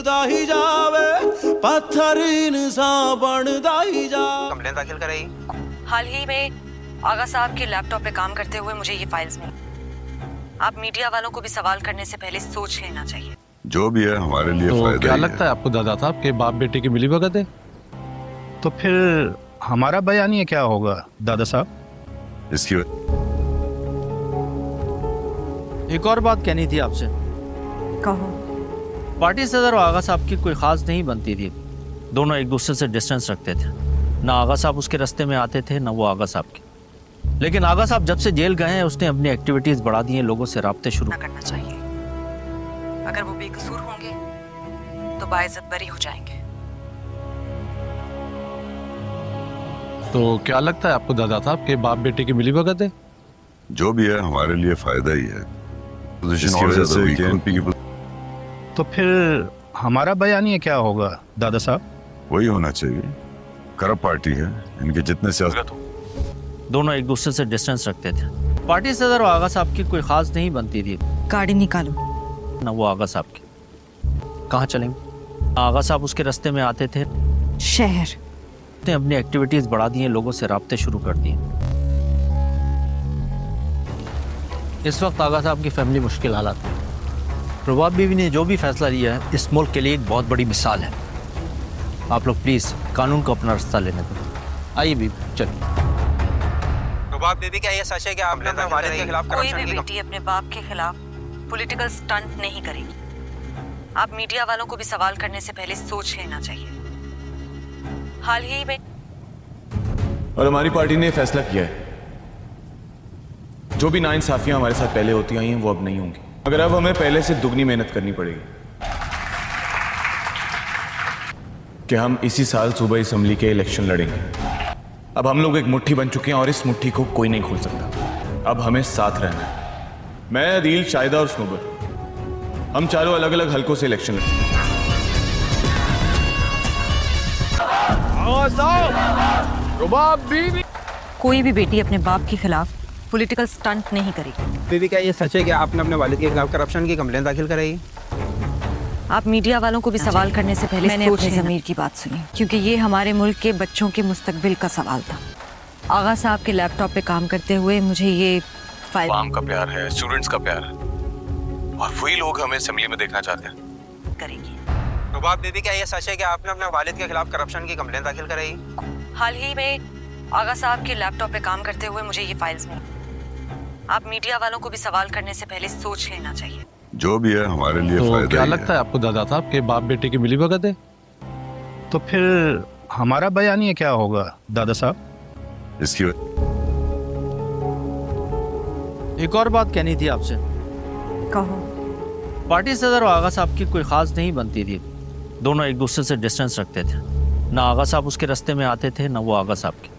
टुटदा ही जावे पत्थर इंसान बनदा ही जा। कंप्लेंट दाखिल कराई। हाल ही में आगा साहब के लैपटॉप पे काम करते हुए मुझे ये फाइल्स मिली। आप मीडिया वालों को भी सवाल करने से पहले सोच लेना चाहिए। जो भी है हमारे लिए तो फायदा क्या ही लगता है आपको दादा साहब के बाप बेटे की मिली भगत है? तो फिर हमारा बयानिया क्या होगा दादा साहब? इसकी एक और बात कहनी थी आपसे। कहो। पार्टी सदर और आगा साहब की कोई खास नहीं बनती थी। दोनों एक दूसरे से डिस्टेंस रखते थे। ना आगा साहब उसके रास्ते में आते थे, ना वो आगा साहब के। लेकिन आगा साहब जब से जेल गए हैं उसने अपनी एक्टिविटीज बढ़ा दी हैं, लोगों से राब्ते शुरू करना चाहिए। अगर वो बेकसूर होंगे तो बाइज्जत बरी हो जाएंगे। तो क्या लगता है आपको दादा साहब के बाप बेटे की मिली भगत है? जो भी है हमारे लिए फायदा ही है। इसकी वजह से KNP की तो फिर हमारा बयानिया क्या होगा दादा साहब? वही होना चाहिए। करप्ट पार्टी है, इनके जितने सियासत हो दोनों एक दूसरे से डिस्टेंस रखते थे। पार्टी सदर और आगा साहब की कोई खास नहीं बनती थी। गाड़ी निकालो। ना वो आगा साहब के। कहाँ चलेंगे? आगा साहब उसके रास्ते में आते थे। शहर ने अपनी एक्टिविटीज बढ़ा दी हैं, लोगों से राब्ते शुरू कर दिए। इस वक्त आगा साहब की फैमिली मुश्किल हालात में। प्रभात बीवी ने जो भी फैसला लिया है इस मुल्क के लिए एक बहुत बड़ी मिसाल है। आप लोग प्लीज कानून को अपना रास्ता लेने दो। आइए बीवी चलिए। प्रभात बीबी, क्या ये सच है कि आपने अपने वालिद के खिलाफ कोई भी करप्शन की बेटी अपने बाप के खिलाफ पॉलिटिकल स्टंट नहीं करेगी। आप मीडिया वालों को भी सवाल करने से पहले सोच लेना चाहिए। हाल ही में और हमारी पार्टी ने फैसला किया है, जो भी नाइंसाफियां हमारे साथ पहले होती आई हैं वो अब नहीं होंगी। मगर अब हमें पहले से दुगनी मेहनत करनी पड़ेगी कि हम इसी साल सूबाई असेंबली के इलेक्शन लड़ेंगे। अब हम लोग एक मुट्ठी बन चुके हैं और इस मुट्ठी को कोई नहीं खोल सकता। अब हमें साथ रहना है। मैं, अदील, शाहिदा और स्नोबर, हम चारों अलग अलग हलकों से इलेक्शन लड़ेंगे। कोई भी बेटी अपने बाप के खिलाफ पॉलिटिकल स्टंट नहीं करेगी। बीबी, क्या ये सच है कि आपने अपने वालिद के खिलाफ करप्शन की कंप्लेंट दाखिल कराई? आप मीडिया वालों को भी सवाल करने से पहले मैंने अपनी ज़मीर की बात सुनी, क्योंकि ये हमारे मुल्क के बच्चों के मुस्तकबिल का सवाल था। आगा साहब के लैपटॉप पे काम करते हुए मुझे ये फाइल का प्यार है, स्टूडेंट्स का प्यार है, और वही लोग हमें असेंबली में देखना चाहते हैं। करेगी। प्रभात बीबी, क्या ये सच है कि आपने अपने वालिद के खिलाफ करप्शन की कंप्लेंट दाखिल कराई? हाल ही में आगा साहब के लैपटॉप पे काम करते हुए मुझे ये फाइल्स मिली। आप मीडिया वालों को भी सवाल करने से पहले सोच लेना चाहिए। जो भी है हमारे लिए तो फायदा क्या ही लगता है आपको दादा साहब के बाप बेटे की मिली भगत है? तो फिर हमारा बयानिया क्या होगा दादा साहब? इसकी एक और बात कहनी थी आपसे। कहो। पार्टी सदर और आगा साहब की कोई खास नहीं बनती थी। दोनों एक दूसरे से डिस्टेंस रखते थे। ना आगा साहब उसके रास्ते में आते थे, ना वो आगा साहब के।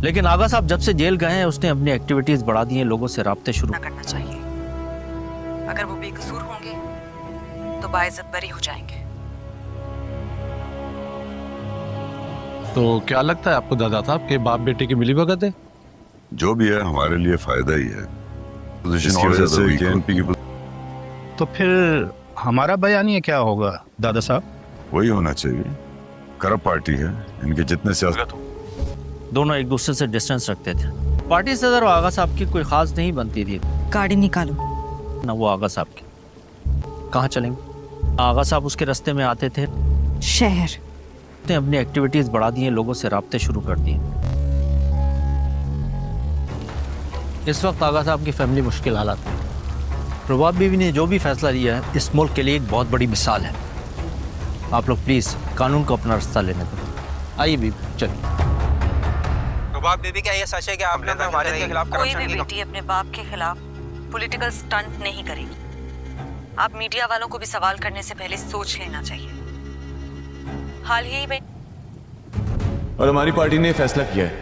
लेकिन आगा साहब जब से जेल गए हैं उसने अपनी एक्टिविटीज बढ़ा दी हैं, लोगों से राब्ते शुरू करना चाहिए। अगर वो बेकसूर होंगे तो बाइज्जत बरी हो जाएंगे। तो क्या लगता है आपको दादा साहब के बाप बेटे की मिली भगत है? जो भी है हमारे लिए फायदा ही है। इसकी वजह से KNP की तो फिर हमारा बयानिया क्या होगा दादा साहब? वही होना चाहिए। करप्ट पार्टी है, इनके जितने सियासत हो दोनों एक दूसरे से डिस्टेंस रखते थे। पार्टी सदर और आगा साहब की कोई खास नहीं बनती थी। गाड़ी निकालो। ना वो आगा साहब के। कहाँ चलेंगे? आगा साहब उसके रास्ते में आते थे। शहर ने अपनी एक्टिविटीज बढ़ा दी हैं, लोगों से राब्ते शुरू कर दिए। इस वक्त आगा साहब की फैमिली मुश्किल हालात में। प्रभात बीवी ने जो भी फैसला लिया है इस मुल्क के लिए एक बहुत बड़ी मिसाल है। आप लोग प्लीज कानून को अपना रास्ता लेने दो। आइए बीवी चलिए। प्रभात बीबी, क्या ये सच है कि आपने अपने वालिद के खिलाफ कोई करप्शन भी की बेटी अपने बाप के खिलाफ पॉलिटिकल स्टंट नहीं करेगी। आप मीडिया वालों को भी सवाल करने से पहले सोच लेना चाहिए। हाल ही में और हमारी पार्टी ने फैसला किया है,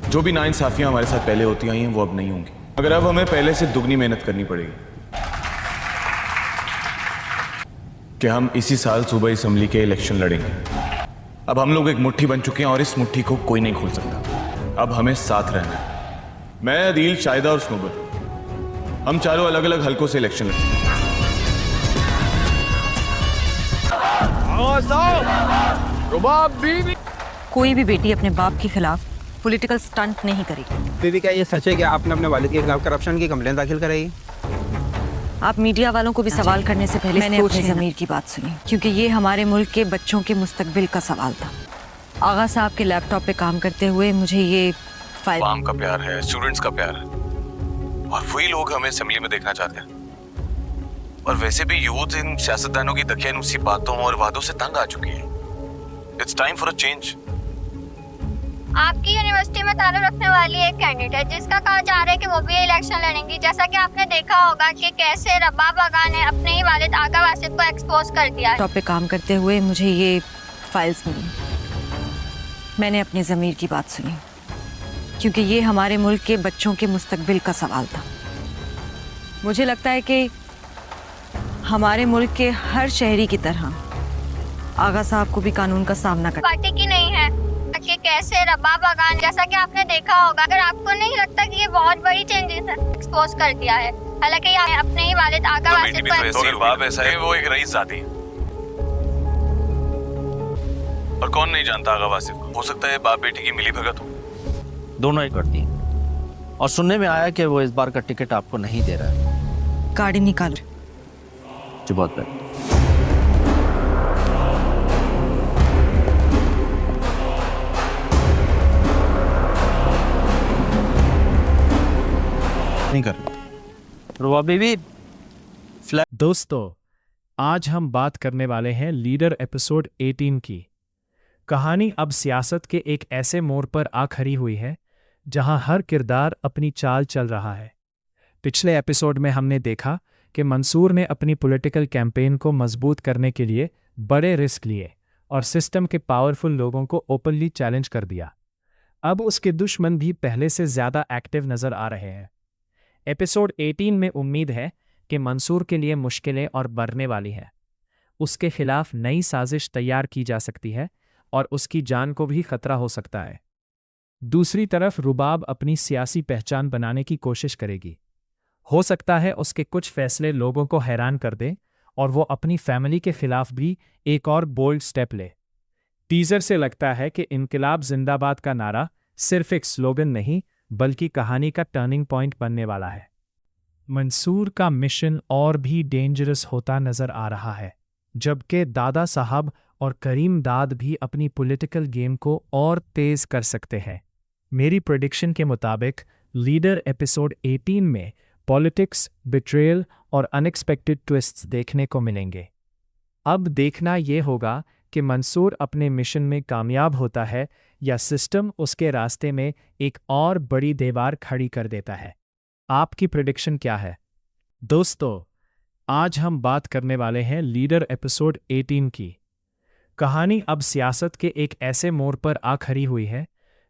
जो भी नाइंसाफियां हमारे साथ पहले होती आई हैं वो अब नहीं होंगी। मगर अब हमें पहले से दुगनी मेहनत करनी पड़ेगी कि हम इसी साल सूबाई असेंबली के इलेक्शन लड़ेंगे। अब हम लोग एक मुट्ठी बन चुके हैं और इस मुट्ठी को कोई नहीं खोल सकता। अब हमें साथ रहना है। मैं, अदील, शाहिदा और स्नोबर, हम चारों अलग अलग हलकों से इलेक्शन लड़ेंगे। कोई भी बेटी अपने बाप के खिलाफ पॉलिटिकल स्टंट नहीं करेगी। बीबी क्या ये सच है कि आपने अपने वालिद के खिलाफ करप्शन की कंप्लेंट दाखिल कराई? आप मीडिया वालों को भी सवाल करने से पहले मैंने अपनी ज़मीर की बात सुनी, क्योंकि ये हमारे मुल्क के बच्चों के मुस्तकबिल का सवाल था। आगा साहब के लैपटॉप पे काम करते हुए मुझे ये फाइल आवाम का प्यार है, स्टूडेंट्स का प्यार है, और वही लोग हमें असेंबली में देखना चाहते हैं। और वैसे भी यूथ इन सियासतदानों की दकियानूसी बातों और वादों से तंग आ चुकी है। It's time for a change. आपकी यूनिवर्सिटी में ताल्लुक रखने वाली एक कैंडिडेट जिसका कहा जा रहा है कि वो भी इलेक्शन लड़ेंगी, जैसा कि आपने देखा होगा कि कैसे रबाब आगा ने अपने ही वालिद आगा वासिफ को एक्सपोज कर दिया है। लैपटॉप पे काम करते हुए मुझे ये फाइल्स मिली। मैंने अपनी ज़मीर की बात सुनी, क्योंकि ये हमारे मुल्क के बच्चों के मुस्तकबिल का सवाल था। मुझे लगता है कि हमारे मुल्क के हर शहरी की तरह आगा साहब को भी कानून का सामना करना पार्टी की नहीं है कि कैसे रबाब आगा, जैसा कि आपने देखा होगा। अगर आपको नहीं लगता कि ये बहुत बड़ी चेंजेस है, एक्सपोज कर दिया है, हालांकि ये अपने ही वालिद आगा वासिफ को बाप ऐसा है, वो एक रईस जाती है। और कौन नहीं जानता आगा वासिफ को? हो सकता है बाप बेटी की मिली भगत हो। दोनों ही करती हैं। और सुनने में आया कि वो इस बार का टिकट आपको नहीं दे रहा है। गाड़ी निकालो। जी बहुत बेहतर। नहीं कर रुबा बीबी, दोस्तों, आज हम बात करने वाले हैं लीडर एपिसोड 18 की। कहानी अब सियासत के एक ऐसे मोड़ पर आ खड़ी हुई है जहां हर किरदार अपनी चाल चल रहा है। पिछले एपिसोड में हमने देखा कि मंसूर ने अपनी पॉलिटिकल कैंपेन को मजबूत करने के लिए बड़े रिस्क लिए और सिस्टम के पावरफुल लोगों को ओपनली चैलेंज कर दिया। अब उसके दुश्मन भी पहले से ज़्यादा एक्टिव नज़र आ रहे हैं। एपिसोड 18 में उम्मीद है कि मंसूर के लिए मुश्किलें और बढ़ने वाली हैं। उसके खिलाफ नई साजिश तैयार की जा सकती है और उसकी जान को भी खतरा हो सकता है। दूसरी तरफ रुबाब अपनी सियासी पहचान बनाने की कोशिश करेगी। हो सकता है उसके कुछ फैसले लोगों को हैरान कर दें और वो अपनी फैमिली के खिलाफ भी एक और बोल्ड स्टेप ले। टीजर से लगता है कि इनकलाब जिंदाबाद का नारा सिर्फ एक स्लोगन नहीं बल्कि कहानी का टर्निंग पॉइंट बनने वाला है। मंसूर का मिशन और भी डेंजरस होता नजर आ रहा है, जबकि दादा साहब और करीम दाद भी अपनी पॉलिटिकल गेम को और तेज कर सकते हैं। मेरी प्रेडिक्शन के मुताबिक लीडर एपिसोड 18 में पॉलिटिक्स, बिट्रेयल और अनएक्सपेक्टेड ट्विस्ट्स देखने को मिलेंगे। अब देखना ये होगा कि मंसूर अपने मिशन में कामयाब होता है या सिस्टम उसके रास्ते में एक और बड़ी दीवार खड़ी कर देता है। आपकी प्रेडिक्शन क्या है? दोस्तों, आज हम बात करने वाले हैं लीडर एपिसोड 18 की। कहानी अब सियासत के एक ऐसे मोड़ पर आ खड़ी हुई है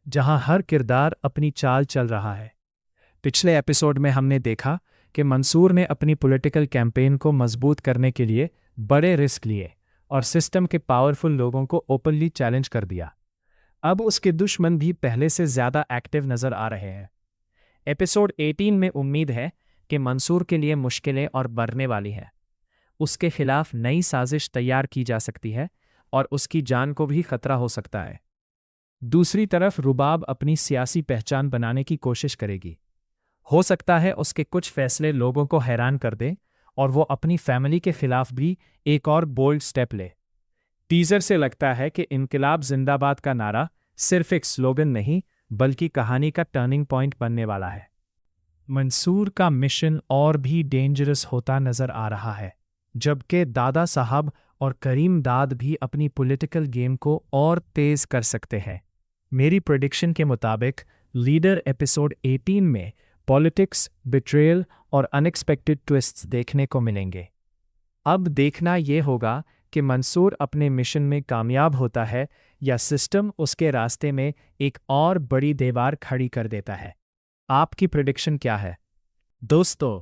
जहां हर किरदार अपनी चाल चल रहा है। पिछले एपिसोड में हमने देखा कि मंसूर ने अपनी पॉलिटिकल कैंपेन को मजबूत करने के लिए बड़े रिस्क लिए और सिस्टम के पावरफुल लोगों को ओपनली चैलेंज कर दिया। अब उसके दुश्मन भी पहले से ज़्यादा एक्टिव नज़र आ रहे हैं। एपिसोड 18 में उम्मीद है कि मंसूर के लिए मुश्किलें और बढ़ने वाली हैं। उसके खिलाफ नई साजिश तैयार की जा सकती है और उसकी जान को भी खतरा हो सकता है। दूसरी तरफ रुबाब अपनी सियासी पहचान बनाने की कोशिश करेगी। हो सकता है उसके कुछ फैसले लोगों को हैरान कर दें और वो अपनी फैमिली के खिलाफ भी एक और बोल्ड स्टेप ले। टीजर से लगता है कि इनकलाब जिंदाबाद का नारा सिर्फ एक स्लोगन नहीं बल्कि कहानी का टर्निंग पॉइंट बनने वाला है। मंसूर का मिशन और भी डेंजरस होता नजर आ रहा है, जबकि दादा साहब और करीम दाद भी अपनी पॉलिटिकल गेम को और तेज कर सकते हैं। मेरी प्रेडिक्शन के मुताबिक लीडर एपिसोड 18 में पॉलिटिक्स, बिट्रेयल और अनएक्सपेक्टेड ट्विस्ट्स देखने को मिलेंगे। अब देखना ये होगा कि मंसूर अपने मिशन में कामयाब होता है या सिस्टम उसके रास्ते में एक और बड़ी दीवार खड़ी कर देता है। आपकी प्रेडिक्शन क्या है? दोस्तों,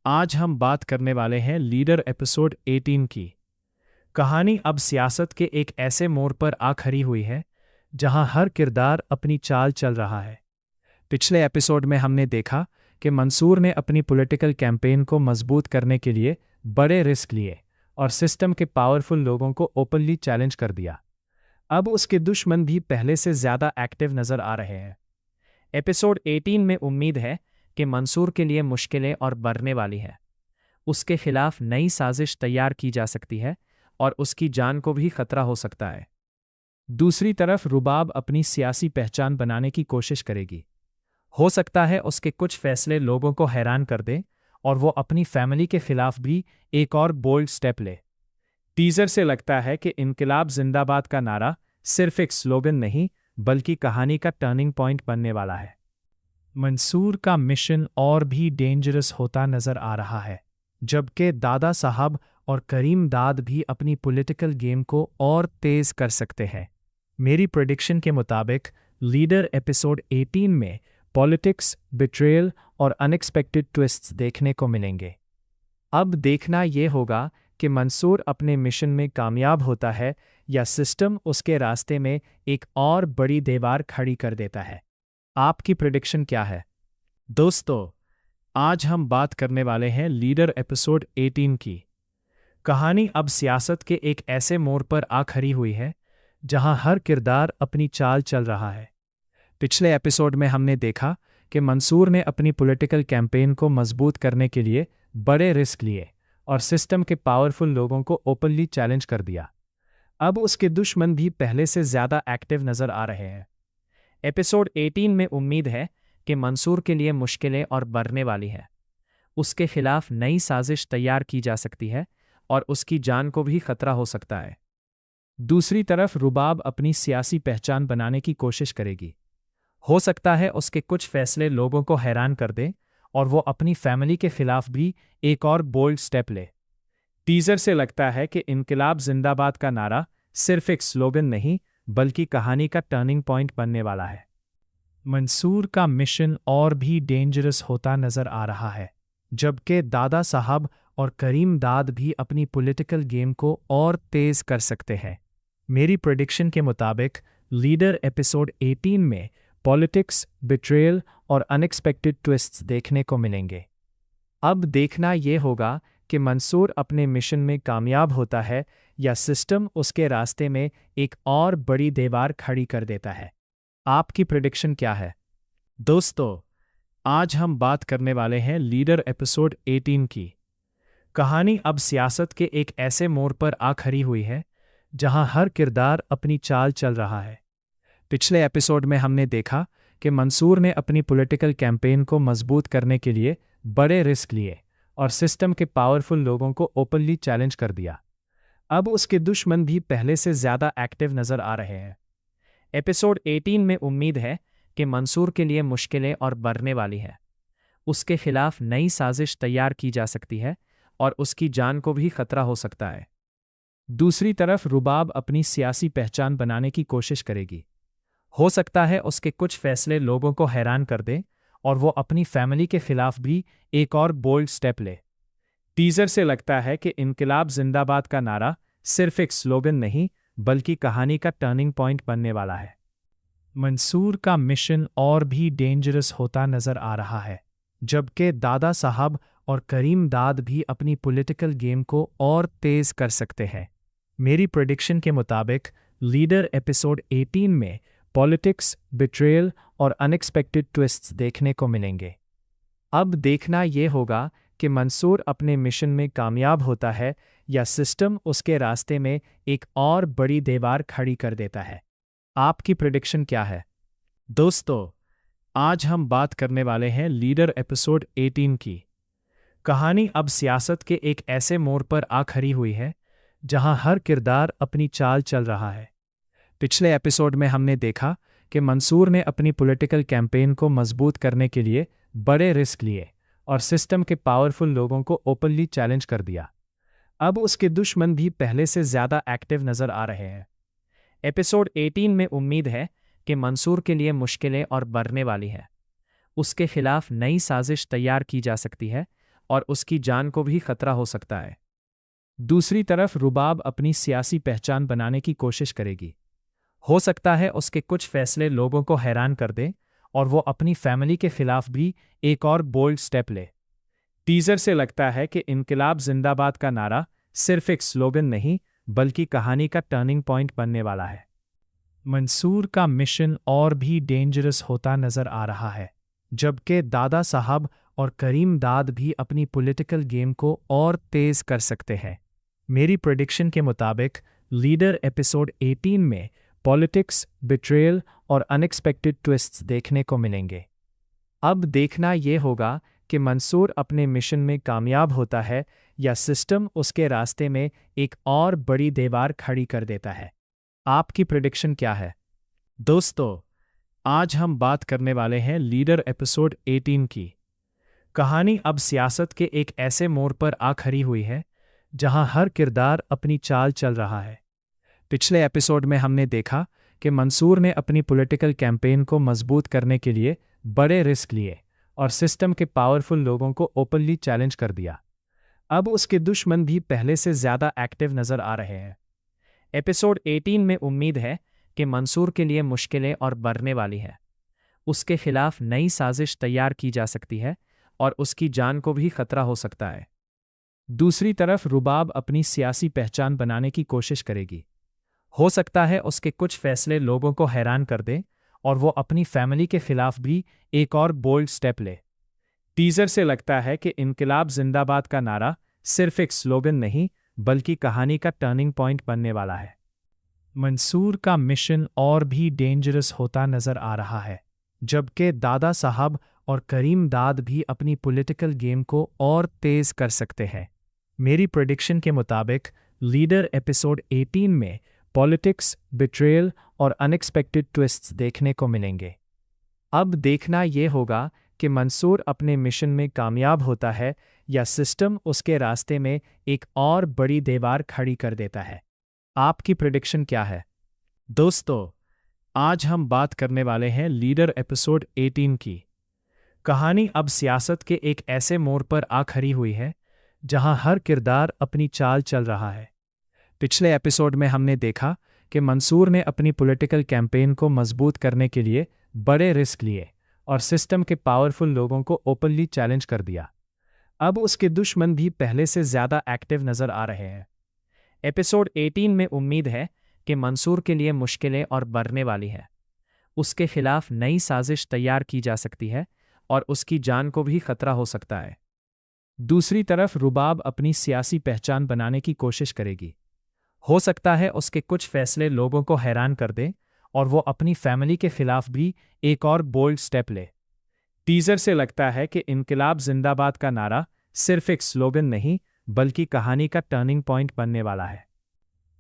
आज हम बात करने वाले हैं लीडर एपिसोड 18 की। कहानी अब सियासत के एक ऐसे मोड़ पर आ खड़ी हुई है जहां हर किरदार अपनी चाल चल रहा है। पिछले एपिसोड में हमने देखा कि मंसूर ने अपनी पॉलिटिकल कैंपेन को मजबूत करने के लिए बड़े रिस्क लिए और सिस्टम के पावरफुल लोगों को ओपनली चैलेंज कर दिया। अब उसके दुश्मन भी पहले से ज़्यादा एक्टिव नज़र आ रहे हैं। एपिसोड 18 में उम्मीद है कि मंसूर के लिए मुश्किलें और बढ़ने वाली हैं। उसके खिलाफ नई साजिश तैयार की जा सकती है और उसकी जान को भी खतरा हो सकता है। दूसरी तरफ रुबाब अपनी सियासी पहचान बनाने की कोशिश करेगी। हो सकता है उसके कुछ फैसले लोगों को हैरान कर दें और वो अपनी फैमिली के खिलाफ भी एक और बोल्ड स्टेप ले। टीजर से लगता है कि इनकलाब जिंदाबाद का नारा सिर्फ एक स्लोगन नहीं बल्कि कहानी का टर्निंग पॉइंट बनने वाला है। मंसूर का मिशन और भी डेंजरस होता नजर आ रहा है, जबकि दादा साहब और करीम दाद भी अपनी पॉलिटिकल गेम को और तेज कर सकते हैं। मेरी प्रेडिक्शन के मुताबिक लीडर एपिसोड 18 में पॉलिटिक्स, बिट्रेयल और अनएक्सपेक्टेड ट्विस्ट्स देखने को मिलेंगे। अब देखना यह होगा कि मंसूर अपने मिशन में कामयाब होता है या सिस्टम उसके रास्ते में एक और बड़ी दीवार खड़ी कर देता है। आपकी प्रेडिक्शन क्या है? दोस्तों, आज हम बात करने वाले हैं लीडर एपिसोड 18 की। कहानी अब सियासत के एक ऐसे मोड़ पर आ खड़ी हुई है जहां हर किरदार अपनी चाल चल रहा है। पिछले एपिसोड में हमने देखा कि मंसूर ने अपनी पॉलिटिकल कैंपेन को मजबूत करने के लिए बड़े रिस्क लिए और सिस्टम के पावरफुल लोगों को ओपनली चैलेंज कर दिया। अब उसके दुश्मन भी पहले से ज़्यादा एक्टिव नज़र आ रहे हैं। एपिसोड 18 में उम्मीद है कि मंसूर के लिए मुश्किलें और बढ़ने वाली हैं। उसके खिलाफ नई साजिश तैयार की जा सकती है और उसकी जान को भी खतरा हो सकता है। दूसरी तरफ रुबाब अपनी सियासी पहचान बनाने की कोशिश करेगी। हो सकता है उसके कुछ फैसले लोगों को हैरान कर दें और वो अपनी फैमिली के खिलाफ भी एक और बोल्ड स्टेप ले। टीजर से लगता है कि इनकलाब जिंदाबाद का नारा सिर्फ एक स्लोगन नहीं बल्कि कहानी का टर्निंग पॉइंट बनने वाला है। मंसूर का मिशन और भी डेंजरस होता नजर आ रहा है, जबकि दादा साहब और करीम दाद भी अपनी पॉलिटिकल गेम को और तेज कर सकते हैं। मेरी प्रेडिक्शन के मुताबिक लीडर एपिसोड 18 में पॉलिटिक्स, बिट्रेयल और अनएक्सपेक्टेड ट्विस्ट्स देखने को मिलेंगे। अब देखना यह होगा कि मंसूर अपने मिशन में कामयाब होता है या सिस्टम उसके रास्ते में एक और बड़ी दीवार खड़ी कर देता है। आपकी प्रेडिक्शन क्या है? दोस्तों, आज हम बात करने वाले हैं लीडर एपिसोड 18 की। कहानी अब सियासत के एक ऐसे मोड़ पर आ खड़ी हुई है जहां हर किरदार अपनी चाल चल रहा है। पिछले एपिसोड में हमने देखा कि मंसूर ने अपनी पॉलिटिकल कैंपेन को मजबूत करने के लिए बड़े रिस्क लिए और सिस्टम के पावरफुल लोगों को ओपनली चैलेंज कर दिया। अब उसके दुश्मन भी पहले से ज़्यादा एक्टिव नज़र आ रहे हैं। एपिसोड 18 में उम्मीद है कि मंसूर के लिए मुश्किलें और बढ़ने वाली हैं। उसके खिलाफ नई साजिश तैयार की जा सकती है और उसकी जान को भी खतरा हो सकता है। दूसरी तरफ रुबाब अपनी सियासी पहचान बनाने की कोशिश करेगी। हो सकता है उसके कुछ फैसले लोगों को हैरान कर दें और वो अपनी फैमिली के खिलाफ भी एक और बोल्ड स्टेप ले। टीजर से लगता है कि इनकलाब जिंदाबाद का नारा सिर्फ एक स्लोगन नहीं बल्कि कहानी का टर्निंग पॉइंट बनने वाला है। मंसूर का मिशन और भी डेंजरस होता नजर आ रहा है, जबकि दादा साहब और करीम दाद भी अपनी पॉलिटिकल गेम को और तेज कर सकते हैं। मेरी प्रेडिक्शन के मुताबिक लीडर एपिसोड 18 में पॉलिटिक्स, बिट्रेयल और अनएक्सपेक्टेड ट्विस्ट्स देखने को मिलेंगे। अब देखना यह होगा कि मंसूर अपने मिशन में कामयाब होता है या सिस्टम उसके रास्ते में एक और बड़ी दीवार खड़ी कर देता है। आपकी प्रेडिक्शन क्या है? दोस्तों, आज हम बात करने वाले हैं लीडर एपिसोड 18 की। कहानी अब सियासत के एक ऐसे मोड़ पर आ खड़ी हुई है जहां हर किरदार अपनी चाल चल रहा है। पिछले एपिसोड में हमने देखा कि मंसूर ने अपनी पॉलिटिकल कैंपेन को मजबूत करने के लिए बड़े रिस्क लिए और सिस्टम के पावरफुल लोगों को ओपनली चैलेंज कर दिया। अब उसके दुश्मन भी पहले से ज़्यादा एक्टिव नज़र आ रहे हैं। एपिसोड 18 में उम्मीद है कि मंसूर के लिए मुश्किलें और बढ़ने वाली हैं। उसके खिलाफ नई साजिश तैयार की जा सकती है और उसकी जान को भी खतरा हो सकता है। दूसरी तरफ रुबाब अपनी सियासी पहचान बनाने की कोशिश करेगी। हो सकता है उसके कुछ फैसले लोगों को हैरान कर दें और वो अपनी फैमिली के खिलाफ भी एक और बोल्ड स्टेप ले। टीजर से लगता है कि इनकलाब जिंदाबाद का नारा सिर्फ एक स्लोगन नहीं बल्कि कहानी का टर्निंग पॉइंट बनने वाला है। मंसूर का मिशन और भी डेंजरस होता नजर आ रहा है, जबकि दादा साहब और करीम दाद भी अपनी पॉलिटिकल गेम को और तेज कर सकते हैं। मेरी प्रेडिक्शन के मुताबिक लीडर एपिसोड 18 में पॉलिटिक्स, बिट्रेयल और अनएक्सपेक्टेड ट्विस्ट्स देखने को मिलेंगे। अब देखना यह होगा कि मंसूर अपने मिशन में कामयाब होता है या सिस्टम उसके रास्ते में एक और बड़ी दीवार खड़ी कर देता है। आपकी प्रेडिक्शन क्या है? दोस्तों, आज हम बात करने वाले हैं लीडर एपिसोड 18 की। कहानी अब सियासत के एक ऐसे मोड़ पर आ खड़ी हुई है जहां हर किरदार अपनी चाल चल रहा है। पिछले एपिसोड में हमने देखा कि मंसूर ने अपनी पॉलिटिकल कैंपेन को मजबूत करने के लिए बड़े रिस्क लिए और सिस्टम के पावरफुल लोगों को ओपनली चैलेंज कर दिया। अब उसके दुश्मन भी पहले से ज़्यादा एक्टिव नज़र आ रहे हैं। एपिसोड 18 में उम्मीद है कि मंसूर के लिए मुश्किलें और बढ़ने वाली हैं। उसके खिलाफ नई साजिश तैयार की जा सकती है और उसकी जान को भी खतरा हो सकता है। दूसरी तरफ रुबाब अपनी सियासी पहचान बनाने की कोशिश करेगी। हो सकता है उसके कुछ फैसले लोगों को हैरान कर दें और वो अपनी फैमिली के खिलाफ भी एक और बोल्ड स्टेप ले। टीजर से लगता है कि इनकलाब जिंदाबाद का नारा सिर्फ एक स्लोगन नहीं बल्कि कहानी का टर्निंग पॉइंट बनने वाला है। मंसूर का मिशन और भी डेंजरस होता नजर आ रहा है, जबकि दादा साहब और करीम दाद भी अपनी पॉलिटिकल गेम को और तेज कर सकते हैं। मेरी प्रेडिक्शन के मुताबिक लीडर एपिसोड 18 में पॉलिटिक्स, बिट्रेयल और अनएक्सपेक्टेड ट्विस्ट्स देखने को मिलेंगे। अब देखना यह होगा कि मंसूर अपने मिशन में कामयाब होता है या सिस्टम उसके रास्ते में एक और बड़ी दीवार खड़ी कर देता है। आपकी प्रेडिक्शन क्या है? दोस्तों, आज हम बात करने वाले हैं लीडर एपिसोड 18 की। कहानी अब सियासत के एक ऐसे मोड़ पर आ खड़ी हुई है जहां हर किरदार अपनी चाल चल रहा है। पिछले एपिसोड में हमने देखा कि मंसूर ने अपनी पॉलिटिकल कैंपेन को मजबूत करने के लिए बड़े रिस्क लिए और सिस्टम के पावरफुल लोगों को ओपनली चैलेंज कर दिया। अब उसके दुश्मन भी पहले से ज़्यादा एक्टिव नज़र आ रहे हैं। एपिसोड 18 में उम्मीद है कि मंसूर के लिए मुश्किलें और बढ़ने वाली हैं। उसके खिलाफ नई साजिश तैयार की जा सकती है और उसकी जान को भी खतरा हो सकता है। दूसरी तरफ रुबाब अपनी सियासी पहचान बनाने की कोशिश करेगी। हो सकता है उसके कुछ फैसले लोगों को हैरान कर दें और वो अपनी फैमिली के खिलाफ भी एक और बोल्ड स्टेप ले। टीजर से लगता है कि इनकलाब जिंदाबाद का नारा सिर्फ एक स्लोगन नहीं बल्कि कहानी का टर्निंग पॉइंट बनने वाला है।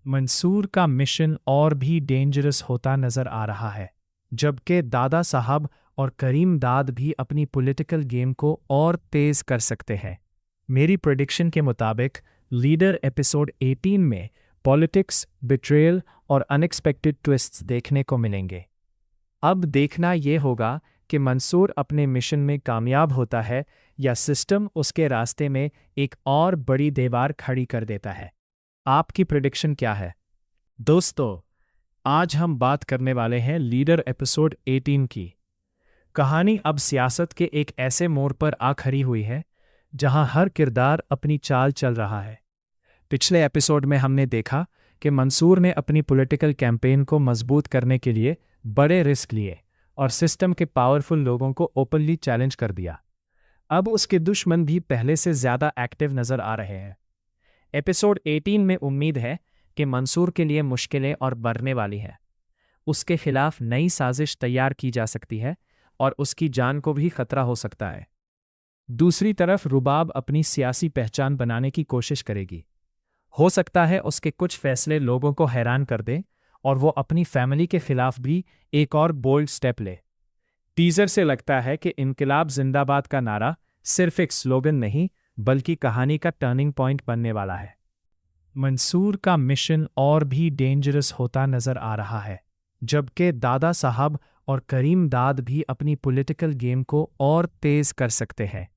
मंसूर का मिशन और भी डेंजरस होता नजर आ रहा है, जबकि दादा साहब और करीम दाद भी अपनी पॉलिटिकल गेम को और तेज कर सकते हैं। मेरी प्रेडिक्शन के मुताबिक लीडर एपिसोड 18 में पॉलिटिक्स, बिट्रेयल और अनएक्सपेक्टेड ट्विस्ट्स देखने को मिलेंगे। अब देखना यह होगा कि मंसूर अपने मिशन में कामयाब होता है या सिस्टम उसके रास्ते में एक और बड़ी दीवार खड़ी कर देता है। आपकी प्रेडिक्शन क्या है? दोस्तों, आज हम बात करने वाले हैं लीडर एपिसोड 18 की। कहानी अब सियासत के एक ऐसे मोड़ पर आ खड़ी हुई है जहां हर किरदार अपनी चाल चल रहा है। पिछले एपिसोड में हमने देखा कि मंसूर ने अपनी पॉलिटिकल कैंपेन को मजबूत करने के लिए बड़े रिस्क लिए और सिस्टम के पावरफुल लोगों को ओपनली चैलेंज कर दिया। अब उसके दुश्मन भी पहले से ज़्यादा एक्टिव नज़र आ रहे हैं। एपिसोड 18 में उम्मीद है कि मंसूर के लिए मुश्किलें और बढ़ने वाली हैं। उसके खिलाफ नई साजिश तैयार की जा सकती है और उसकी जान को भी खतरा हो सकता है। दूसरी तरफ रुबाब अपनी सियासी पहचान बनाने की कोशिश करेगी। हो सकता है उसके कुछ फैसले लोगों को हैरान कर दें और वो अपनी फैमिली के खिलाफ भी एक और बोल्ड स्टेप ले। टीजर से लगता है कि इनकलाब जिंदाबाद का नारा सिर्फ एक स्लोगन नहीं बल्कि कहानी का टर्निंग पॉइंट बनने वाला है। मंसूर का मिशन और भी डेंजरस होता नजर आ रहा है, जबकि दादा साहब और करीम दाद भी अपनी पॉलिटिकल गेम को और तेज कर सकते हैं।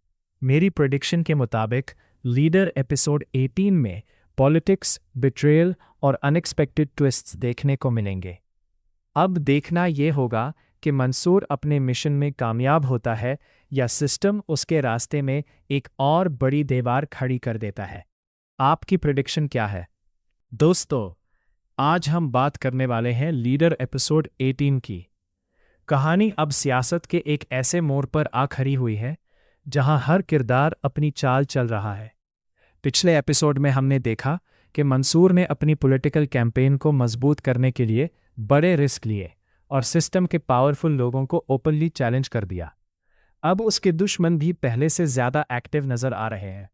मेरी प्रेडिक्शन के मुताबिक लीडर एपिसोड 18 में पॉलिटिक्स, बिट्रेयल और अनएक्सपेक्टेड ट्विस्ट्स देखने को मिलेंगे। अब देखना यह होगा कि मंसूर अपने मिशन में कामयाब होता है या सिस्टम उसके रास्ते में एक और बड़ी दीवार खड़ी कर देता है। आपकी प्रेडिक्शन क्या है? दोस्तों, आज हम बात करने वाले हैं लीडर एपिसोड 18 की। कहानी अब सियासत के एक ऐसे मोड़ पर आ खड़ी हुई है जहां हर किरदार अपनी चाल चल रहा है। पिछले एपिसोड में हमने देखा कि मंसूर ने अपनी पॉलिटिकल कैंपेन को मजबूत करने के लिए बड़े रिस्क लिए और सिस्टम के पावरफुल लोगों को ओपनली चैलेंज कर दिया। अब उसके दुश्मन भी पहले से ज़्यादा एक्टिव नज़र आ रहे हैं।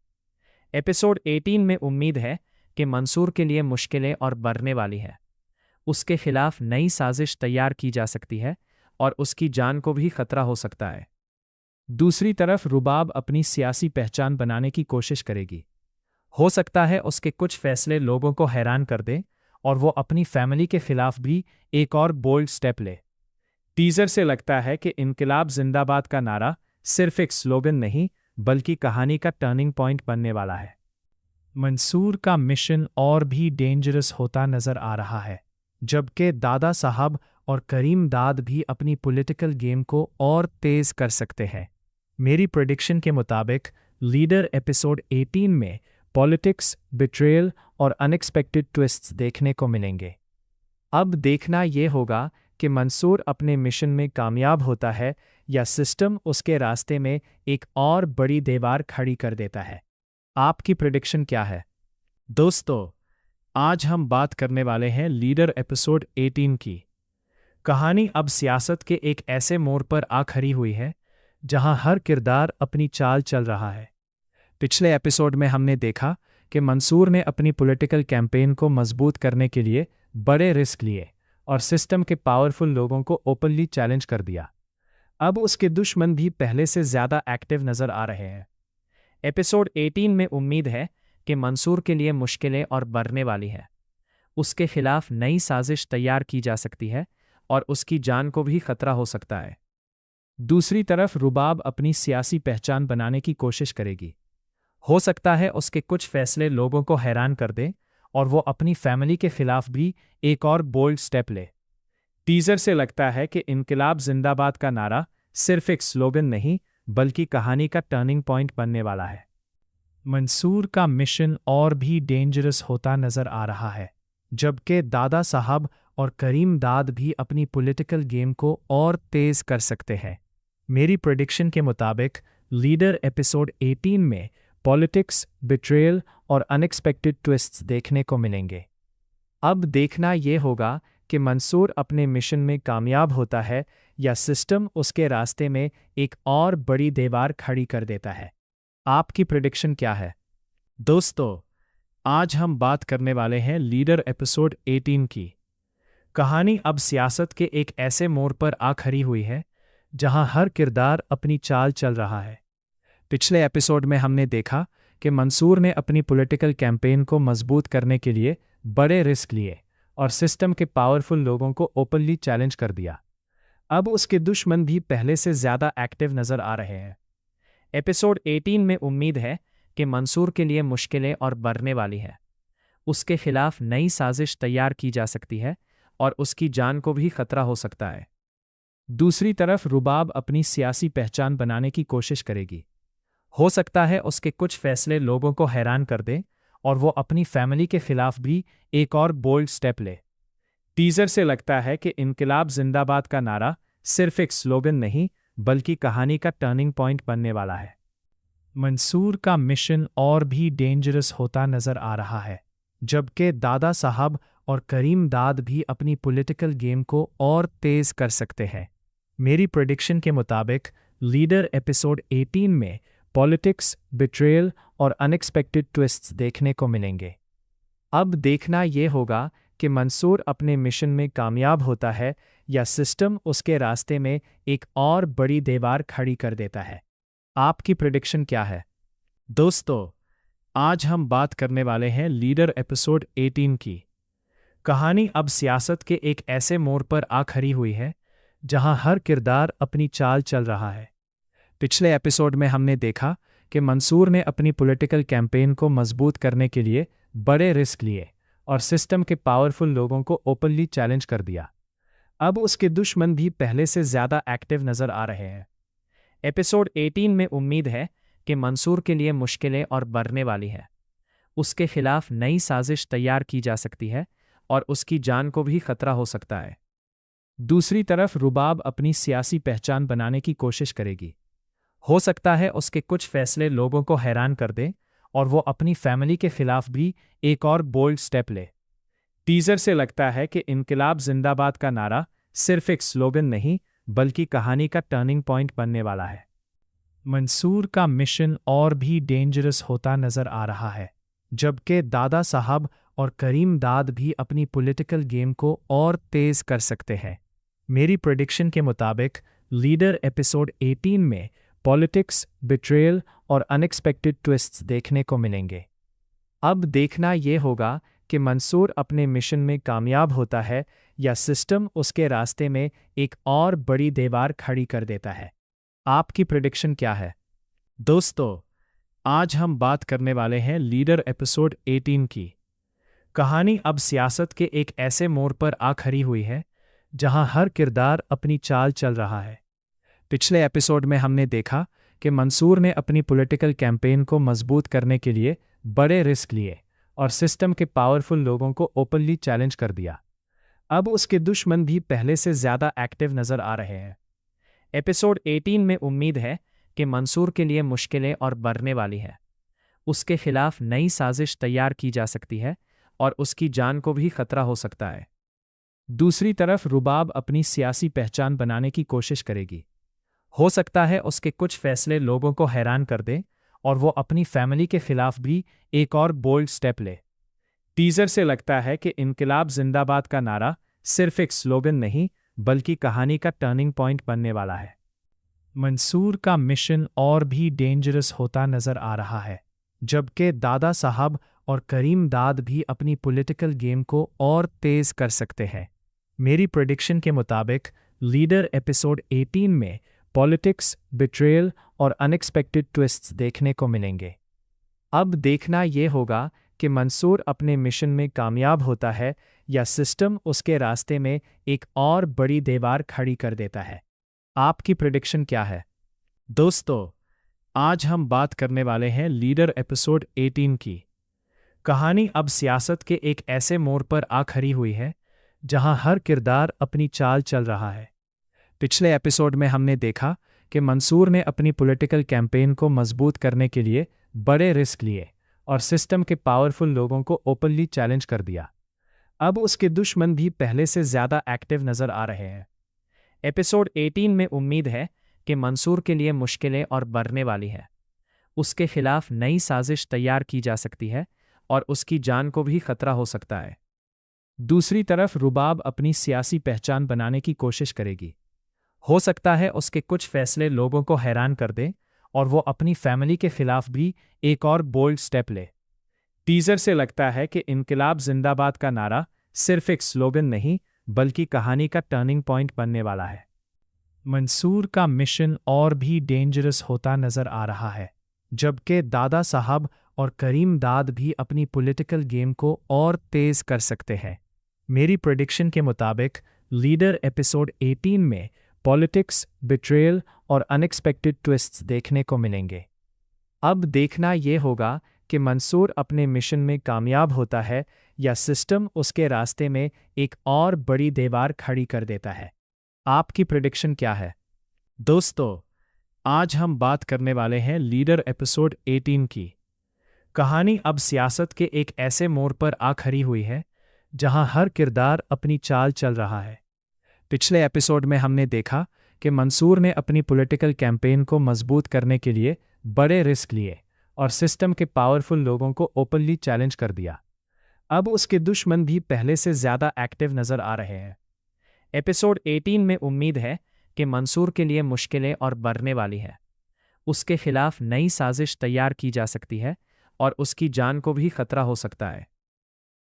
एपिसोड 18 में उम्मीद है कि मंसूर के लिए मुश्किलें और बढ़ने वाली हैं। उसके खिलाफ नई साजिश तैयार की जा सकती है और उसकी जान को भी खतरा हो सकता है। दूसरी तरफ रुबाब अपनी सियासी पहचान बनाने की कोशिश करेगी। हो सकता है उसके कुछ फैसले लोगों को हैरान कर दें और वो अपनी फैमिली के खिलाफ भी एक और बोल्ड स्टेप ले। टीजर से लगता है कि इनकलाब जिंदाबाद का नारा सिर्फ एक स्लोगन नहीं बल्कि कहानी का टर्निंग पॉइंट बनने वाला है। मंसूर का मिशन और भी डेंजरस होता नजर आ रहा है, जबकि दादा साहब और करीम दाद भी अपनी पॉलिटिकल गेम को और तेज कर सकते हैं। मेरी प्रेडिक्शन के मुताबिक लीडर एपिसोड 18 में पॉलिटिक्स, बिट्रेयल और अनएक्सपेक्टेड ट्विस्ट्स देखने को मिलेंगे। अब देखना यह होगा कि मंसूर अपने मिशन में कामयाब होता है या सिस्टम उसके रास्ते में एक और बड़ी दीवार खड़ी कर देता है। आपकी प्रेडिक्शन क्या है? दोस्तों, आज हम बात करने वाले हैं लीडर एपिसोड 18 की। कहानी अब सियासत के एक ऐसे मोड़ पर आ खड़ी हुई है जहां हर किरदार अपनी चाल चल रहा है। पिछले एपिसोड में हमने देखा कि मंसूर ने अपनी पॉलिटिकल कैंपेन को मजबूत करने के लिए बड़े रिस्क लिए और सिस्टम के पावरफुल लोगों को ओपनली चैलेंज कर दिया। अब उसके दुश्मन भी पहले से ज़्यादा एक्टिव नज़र आ रहे हैं। एपिसोड 18 में उम्मीद है कि मंसूर के लिए मुश्किलें और बढ़ने वाली हैं। उसके खिलाफ नई साजिश तैयार की जा सकती है और उसकी जान को भी खतरा हो सकता है। दूसरी तरफ रुबाब अपनी सियासी पहचान बनाने की कोशिश करेगी। हो सकता है उसके कुछ फैसले लोगों को हैरान कर दें और वो अपनी फैमिली के खिलाफ भी एक और बोल्ड स्टेप ले। टीजर से लगता है कि इनकलाब जिंदाबाद का नारा सिर्फ एक स्लोगन नहीं बल्कि कहानी का टर्निंग पॉइंट बनने वाला है। मंसूर का मिशन और भी डेंजरस होता नजर आ रहा है, जबकि दादा साहब और करीम दाद भी अपनी पॉलिटिकल गेम को और तेज कर सकते हैं। मेरी प्रेडिक्शन के मुताबिक लीडर एपिसोड 18 में पॉलिटिक्स, बिट्रेयल और अनएक्सपेक्टेड ट्विस्ट्स देखने को मिलेंगे। अब देखना यह होगा कि मंसूर अपने मिशन में कामयाब होता है या सिस्टम उसके रास्ते में एक और बड़ी दीवार खड़ी कर देता है। आपकी प्रेडिक्शन क्या है? दोस्तों, आज हम बात करने वाले हैं लीडर एपिसोड 18 की। कहानी अब सियासत के एक ऐसे मोड़ पर आ खड़ी हुई है जहां हर किरदार अपनी चाल चल रहा है। पिछले एपिसोड में हमने देखा कि मंसूर ने अपनी पॉलिटिकल कैंपेन को मजबूत करने के लिए बड़े रिस्क लिए और सिस्टम के पावरफुल लोगों को ओपनली चैलेंज कर दिया। अब उसके दुश्मन भी पहले से ज़्यादा एक्टिव नज़र आ रहे हैं। एपिसोड 18 में उम्मीद है कि मंसूर के लिए मुश्किलें और बढ़ने वाली हैं। उसके खिलाफ नई साजिश तैयार की जा सकती है और उसकी जान को भी खतरा हो सकता है। दूसरी तरफ रुबाब अपनी सियासी पहचान बनाने की कोशिश करेगी। हो सकता है उसके कुछ फैसले लोगों को हैरान कर दें और वो अपनी फैमिली के खिलाफ भी एक और बोल्ड स्टेप ले। टीजर से लगता है कि इनकलाब जिंदाबाद का नारा सिर्फ एक स्लोगन नहीं बल्कि कहानी का टर्निंग पॉइंट बनने वाला है। मंसूर का मिशन और भी डेंजरस होता नजर आ रहा है, जबकि दादा साहब और करीम दाद भी अपनी पॉलिटिकल गेम को और तेज कर सकते हैं। मेरी प्रेडिक्शन के मुताबिक लीडर एपिसोड 18 में पॉलिटिक्स, बिट्रेयल और अनएक्सपेक्टेड ट्विस्ट्स देखने को मिलेंगे। अब देखना यह होगा कि मंसूर अपने मिशन में कामयाब होता है या सिस्टम उसके रास्ते में एक और बड़ी दीवार खड़ी कर देता है। आपकी प्रेडिक्शन क्या है? दोस्तों, आज हम बात करने वाले हैं लीडर एपिसोड 18 की। कहानी अब सियासत के एक ऐसे मोड़ पर आ खड़ी हुई है जहां हर किरदार अपनी चाल चल रहा है। पिछले एपिसोड में हमने देखा कि मंसूर ने अपनी पॉलिटिकल कैंपेन को मजबूत करने के लिए बड़े रिस्क लिए और सिस्टम के पावरफुल लोगों को ओपनली चैलेंज कर दिया। अब उसके दुश्मन भी पहले से ज़्यादा एक्टिव नज़र आ रहे हैं। एपिसोड 18 में उम्मीद है कि मंसूर के लिए मुश्किलें और बढ़ने वाली हैं। उसके खिलाफ नई साजिश तैयार की जा सकती है और उसकी जान को भी खतरा हो सकता है। दूसरी तरफ रुबाब अपनी सियासी पहचान बनाने की कोशिश करेगी। हो सकता है उसके कुछ फैसले लोगों को हैरान कर दें और वो अपनी फैमिली के खिलाफ भी एक और बोल्ड स्टेप ले। टीजर से लगता है कि इनकलाब जिंदाबाद का नारा सिर्फ एक स्लोगन नहीं बल्कि कहानी का टर्निंग पॉइंट बनने वाला है। मंसूर का मिशन और भी डेंजरस होता नजर आ रहा है, जबकि दादा साहब और करीम दाद भी अपनी पॉलिटिकल गेम को और तेज कर सकते हैं। मेरी प्रेडिक्शन के मुताबिक लीडर एपिसोड 18 में पॉलिटिक्स, बिट्रेयल और अनएक्सपेक्टेड ट्विस्ट्स देखने को मिलेंगे। अब देखना यह होगा कि मंसूर अपने मिशन में कामयाब होता है या सिस्टम उसके रास्ते में एक और बड़ी दीवार खड़ी कर देता है। आपकी प्रेडिक्शन क्या है? दोस्तों, आज हम बात करने वाले हैं लीडर एपिसोड 18 की। कहानी अब सियासत के एक ऐसे मोड़ पर आ खड़ी हुई है जहां हर किरदार अपनी चाल चल रहा है। पिछले एपिसोड में हमने देखा कि मंसूर ने अपनी पॉलिटिकल कैंपेन को मजबूत करने के लिए बड़े रिस्क लिए और सिस्टम के पावरफुल लोगों को ओपनली चैलेंज कर दिया। अब उसके दुश्मन भी पहले से ज़्यादा एक्टिव नज़र आ रहे हैं। एपिसोड 18 में उम्मीद है कि मंसूर के लिए मुश्किलें और बढ़ने वाली हैं। उसके खिलाफ नई साजिश तैयार की जा सकती है और उसकी जान को भी खतरा हो सकता है। दूसरी तरफ रुबाब अपनी सियासी पहचान बनाने की कोशिश करेगी। हो सकता है उसके कुछ फैसले लोगों को हैरान कर दें और वो अपनी फैमिली के खिलाफ भी एक और बोल्ड स्टेप ले। टीजर से लगता है कि इनकलाब जिंदाबाद का नारा सिर्फ एक स्लोगन नहीं बल्कि कहानी का टर्निंग पॉइंट बनने वाला है। मंसूर का मिशन और भी डेंजरस होता नजर आ रहा है, जबकि दादा साहब और करीम दाद भी अपनी पॉलिटिकल गेम को और तेज कर सकते हैं। मेरी प्रेडिक्शन के मुताबिक लीडर एपिसोड 18 में पॉलिटिक्स, बिट्रेयल और अनएक्सपेक्टेड ट्विस्ट्स देखने को मिलेंगे। अब देखना यह होगा कि मंसूर अपने मिशन में कामयाब होता है या सिस्टम उसके रास्ते में एक और बड़ी दीवार खड़ी कर देता है। आपकी प्रेडिक्शन क्या है? दोस्तों, आज हम बात करने वाले हैं लीडर एपिसोड 18 की। कहानी अब सियासत के एक ऐसे मोड़ पर आ खड़ी हुई है जहां हर किरदार अपनी चाल चल रहा है। पिछले एपिसोड में हमने देखा कि मंसूर ने अपनी पॉलिटिकल कैंपेन को मजबूत करने के लिए बड़े रिस्क लिए और सिस्टम के पावरफुल लोगों को ओपनली चैलेंज कर दिया। अब उसके दुश्मन भी पहले से ज़्यादा एक्टिव नज़र आ रहे हैं। एपिसोड 18 में उम्मीद है कि मंसूर के लिए मुश्किलें और बढ़ने वाली हैं। उसके खिलाफ नई साजिश तैयार की जा सकती है और उसकी जान को भी खतरा हो सकता है। दूसरी तरफ रुबाब अपनी सियासी पहचान बनाने की कोशिश करेगी। हो सकता है उसके कुछ फैसले लोगों को हैरान कर दें और वो अपनी फैमिली के खिलाफ भी एक और बोल्ड स्टेप ले। टीजर से लगता है कि इनकलाब जिंदाबाद का नारा सिर्फ एक स्लोगन नहीं बल्कि कहानी का टर्निंग पॉइंट बनने वाला है। मंसूर का मिशन और भी डेंजरस होता नजर आ रहा है, जबकि दादा साहब और करीम दाद भी अपनी पॉलिटिकल गेम को और तेज कर सकते हैं। मेरी प्रेडिक्शन के मुताबिक लीडर एपिसोड 18 में पॉलिटिक्स, बिट्रेयल और अनएक्सपेक्टेड ट्विस्ट्स देखने को मिलेंगे। अब देखना यह होगा कि मंसूर अपने मिशन में कामयाब होता है या सिस्टम उसके रास्ते में एक और बड़ी दीवार खड़ी कर देता है। आपकी प्रेडिक्शन क्या है? दोस्तों, आज हम बात करने वाले हैं लीडर एपिसोड 18 की। कहानी अब सियासत के एक ऐसे मोड़ पर आ खड़ी हुई है जहां हर किरदार अपनी चाल चल रहा है। पिछले एपिसोड में हमने देखा कि मंसूर ने अपनी पॉलिटिकल कैंपेन को मजबूत करने के लिए बड़े रिस्क लिए और सिस्टम के पावरफुल लोगों को ओपनली चैलेंज कर दिया। अब उसके दुश्मन भी पहले से ज़्यादा एक्टिव नज़र आ रहे हैं। एपिसोड 18 में उम्मीद है कि मंसूर के लिए मुश्किलें और बढ़ने वाली हैं। उसके खिलाफ नई साजिश तैयार की जा सकती है और उसकी जान को भी खतरा हो सकता है।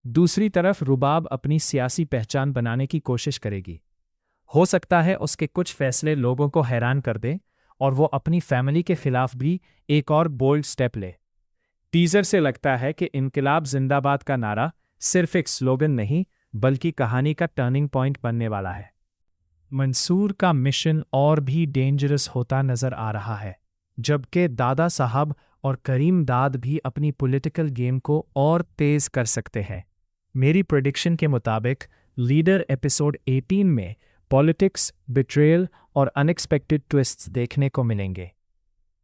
दूसरी तरफ रुबाब अपनी सियासी पहचान बनाने की कोशिश करेगी। हो सकता है उसके कुछ फैसले लोगों को हैरान कर दें और वो अपनी फैमिली के खिलाफ भी एक और बोल्ड स्टेप ले। टीजर से लगता है कि इनकलाब जिंदाबाद का नारा सिर्फ एक स्लोगन नहीं बल्कि कहानी का टर्निंग पॉइंट बनने वाला है। मंसूर का मिशन और भी डेंजरस होता नजर आ रहा है, जबकि दादा साहब और करीम दाद भी अपनी पॉलिटिकल गेम को और तेज कर सकते हैं। मेरी प्रेडिक्शन के मुताबिक लीडर एपिसोड 18 में पॉलिटिक्स, बिट्रेयल और अनएक्सपेक्टेड ट्विस्ट्स देखने को मिलेंगे।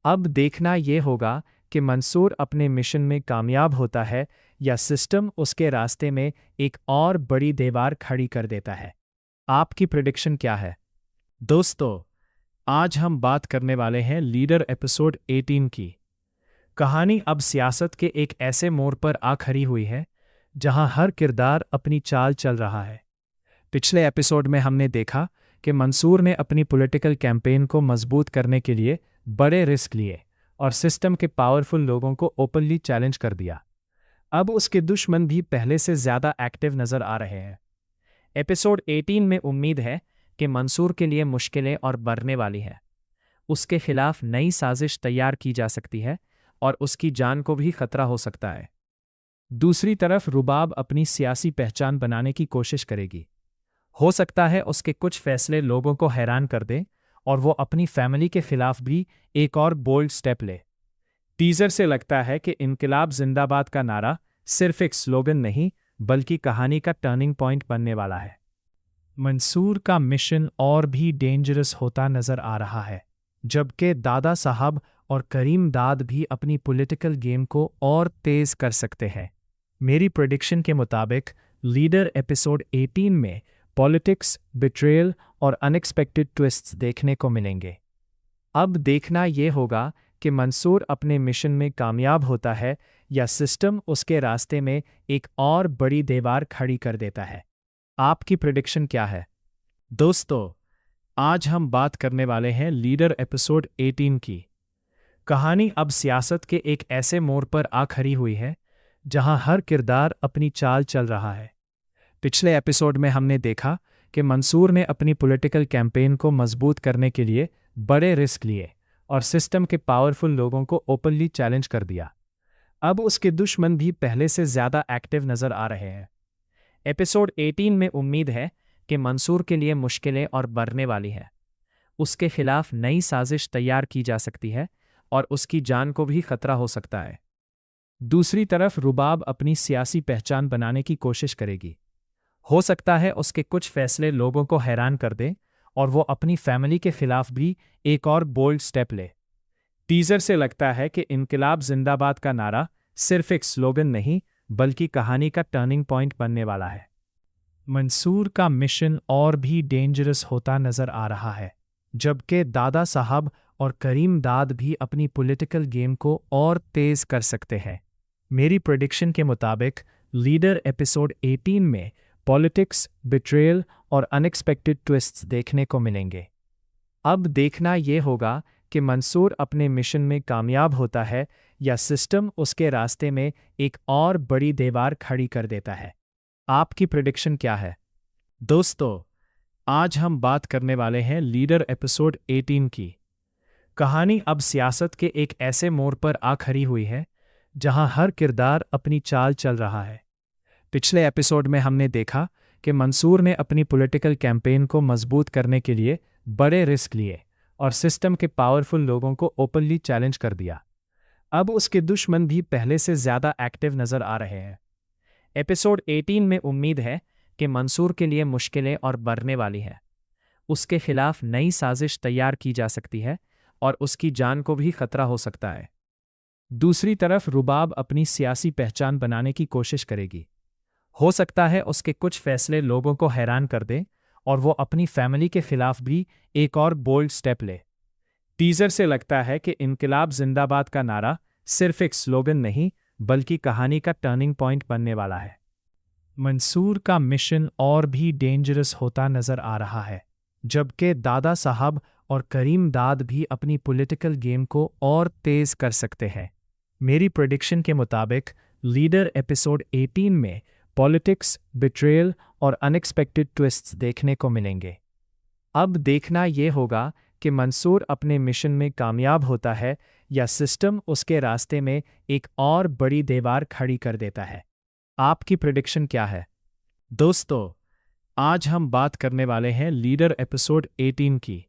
अब देखना यह होगा कि मंसूर अपने मिशन में कामयाब होता है या सिस्टम उसके रास्ते में एक और बड़ी दीवार खड़ी कर देता है। आपकी प्रेडिक्शन क्या है? दोस्तों, आज हम बात करने वाले हैं लीडर एपिसोड 18 की। कहानी अब सियासत के एक ऐसे मोड़ पर आ खड़ी हुई है जहां हर किरदार अपनी चाल चल रहा है। पिछले एपिसोड में हमने देखा कि मंसूर ने अपनी पॉलिटिकल कैंपेन को मजबूत करने के लिए बड़े रिस्क लिए और सिस्टम के पावरफुल लोगों को ओपनली चैलेंज कर दिया। अब उसके दुश्मन भी पहले से ज़्यादा एक्टिव नज़र आ रहे हैं। एपिसोड 18 में उम्मीद है कि मंसूर के लिए मुश्किलें और बढ़ने वाली हैं। उसके खिलाफ नई साजिश तैयार की जा सकती है और उसकी जान को भी खतरा हो सकता है। दूसरी तरफ रुबाब अपनी सियासी पहचान बनाने की कोशिश करेगी। हो सकता है उसके कुछ फैसले लोगों को हैरान कर दें और वो अपनी फैमिली के खिलाफ भी एक और बोल्ड स्टेप ले। टीजर से लगता है कि इनकलाब जिंदाबाद का नारा सिर्फ एक स्लोगन नहीं बल्कि कहानी का टर्निंग पॉइंट बनने वाला है। मंसूर का मिशन और भी डेंजरस होता नजर आ रहा है, जबकि दादा साहब और करीम दाद भी अपनी पॉलिटिकल गेम को और तेज कर सकते हैं। मेरी प्रेडिक्शन के मुताबिक लीडर एपिसोड 18 में पॉलिटिक्स, बिट्रेयल और अनएक्सपेक्टेड ट्विस्ट्स देखने को मिलेंगे। अब देखना यह होगा कि मंसूर अपने मिशन में कामयाब होता है या सिस्टम उसके रास्ते में एक और बड़ी दीवार खड़ी कर देता है। आपकी प्रेडिक्शन क्या है? दोस्तों, आज हम बात करने वाले हैं लीडर एपिसोड 18 की। कहानी अब सियासत के एक ऐसे मोड़ पर आ खड़ी हुई है जहां हर किरदार अपनी चाल चल रहा है। पिछले एपिसोड में हमने देखा कि मंसूर ने अपनी पॉलिटिकल कैंपेन को मजबूत करने के लिए बड़े रिस्क लिए और सिस्टम के पावरफुल लोगों को ओपनली चैलेंज कर दिया। अब उसके दुश्मन भी पहले से ज़्यादा एक्टिव नज़र आ रहे हैं। एपिसोड 18 में उम्मीद है कि मंसूर के लिए मुश्किलें और बढ़ने वाली हैं। उसके खिलाफ नई साजिश तैयार की जा सकती है और उसकी जान को भी खतरा हो सकता है। दूसरी तरफ रुबाब अपनी सियासी पहचान बनाने की कोशिश करेगी। हो सकता है उसके कुछ फैसले लोगों को हैरान कर दें और वो अपनी फैमिली के खिलाफ भी एक और बोल्ड स्टेप ले। टीजर से लगता है कि इनकलाब जिंदाबाद का नारा सिर्फ एक स्लोगन नहीं बल्कि कहानी का टर्निंग पॉइंट बनने वाला है। मंसूर का मिशन और भी डेंजरस होता नजर आ रहा है, जबकि दादा साहब और करीम दाद भी अपनी पॉलिटिकल गेम को और तेज कर सकते हैं। मेरी प्रेडिक्शन के मुताबिक लीडर एपिसोड 18 में पॉलिटिक्स, बिट्रेयल और अनएक्सपेक्टेड ट्विस्ट्स देखने को मिलेंगे। अब देखना यह होगा कि मंसूर अपने मिशन में कामयाब होता है या सिस्टम उसके रास्ते में एक और बड़ी दीवार खड़ी कर देता है। आपकी प्रेडिक्शन क्या है? दोस्तों, आज हम बात करने वाले हैं लीडर एपिसोड 18 की। कहानी अब सियासत के एक ऐसे मोड़ पर आ खड़ी हुई है जहां हर किरदार अपनी चाल चल रहा है। पिछले एपिसोड में हमने देखा कि मंसूर ने अपनी पॉलिटिकल कैंपेन को मजबूत करने के लिए बड़े रिस्क लिए और सिस्टम के पावरफुल लोगों को ओपनली चैलेंज कर दिया। अब उसके दुश्मन भी पहले से ज़्यादा एक्टिव नज़र आ रहे हैं। एपिसोड 18 में उम्मीद है कि मंसूर के लिए मुश्किलें और बढ़ने वाली हैं। उसके खिलाफ नई साजिश तैयार की जा सकती है और उसकी जान को भी खतरा हो सकता है। दूसरी तरफ रुबाब अपनी सियासी पहचान बनाने की कोशिश करेगी। हो सकता है उसके कुछ फैसले लोगों को हैरान कर दें और वो अपनी फैमिली के खिलाफ भी एक और बोल्ड स्टेप ले। टीजर से लगता है कि इनकलाब जिंदाबाद का नारा सिर्फ एक स्लोगन नहीं बल्कि कहानी का टर्निंग पॉइंट बनने वाला है। मंसूर का मिशन और भी डेंजरस होता नजर आ रहा है, जबकि दादा साहब और करीम दाद भी अपनी पॉलिटिकल गेम को और तेज कर सकते हैं। मेरी प्रेडिक्शन के मुताबिक लीडर एपिसोड 18 में पॉलिटिक्स, बिट्रेयल और अनएक्सपेक्टेड ट्विस्ट्स देखने को मिलेंगे। अब देखना यह होगा कि मंसूर अपने मिशन में कामयाब होता है या सिस्टम उसके रास्ते में एक और बड़ी दीवार खड़ी कर देता है। आपकी प्रेडिक्शन क्या है? दोस्तों, आज हम बात करने वाले हैं लीडर एपिसोड 18 की।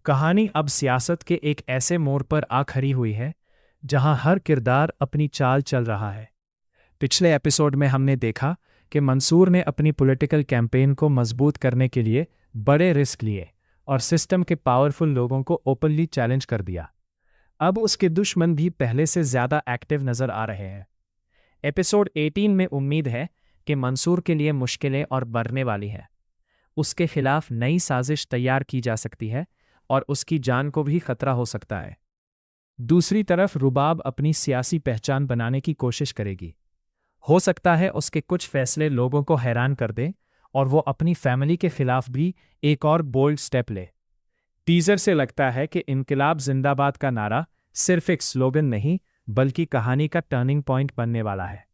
कहानी अब सियासत के एक ऐसे मोड़ पर आ खड़ी हुई है जहां हर किरदार अपनी चाल चल रहा है। पिछले एपिसोड में हमने देखा कि मंसूर ने अपनी पॉलिटिकल कैंपेन को मजबूत करने के लिए बड़े रिस्क लिए और सिस्टम के पावरफुल लोगों को ओपनली चैलेंज कर दिया। अब उसके दुश्मन भी पहले से ज़्यादा एक्टिव नज़र आ रहे हैं। एपिसोड 18 में उम्मीद है कि मंसूर के लिए मुश्किलें और बढ़ने वाली हैं। उसके खिलाफ नई साजिश तैयार की जा सकती है और उसकी जान को भी खतरा हो सकता है। दूसरी तरफ रुबाब अपनी सियासी पहचान बनाने की कोशिश करेगी। हो सकता है उसके कुछ फैसले लोगों को हैरान कर दें और वो अपनी फैमिली के खिलाफ भी एक और बोल्ड स्टेप ले। टीजर से लगता है कि इनकलाब जिंदाबाद का नारा सिर्फ एक स्लोगन नहीं बल्कि कहानी का टर्निंग पॉइंट बनने वाला है।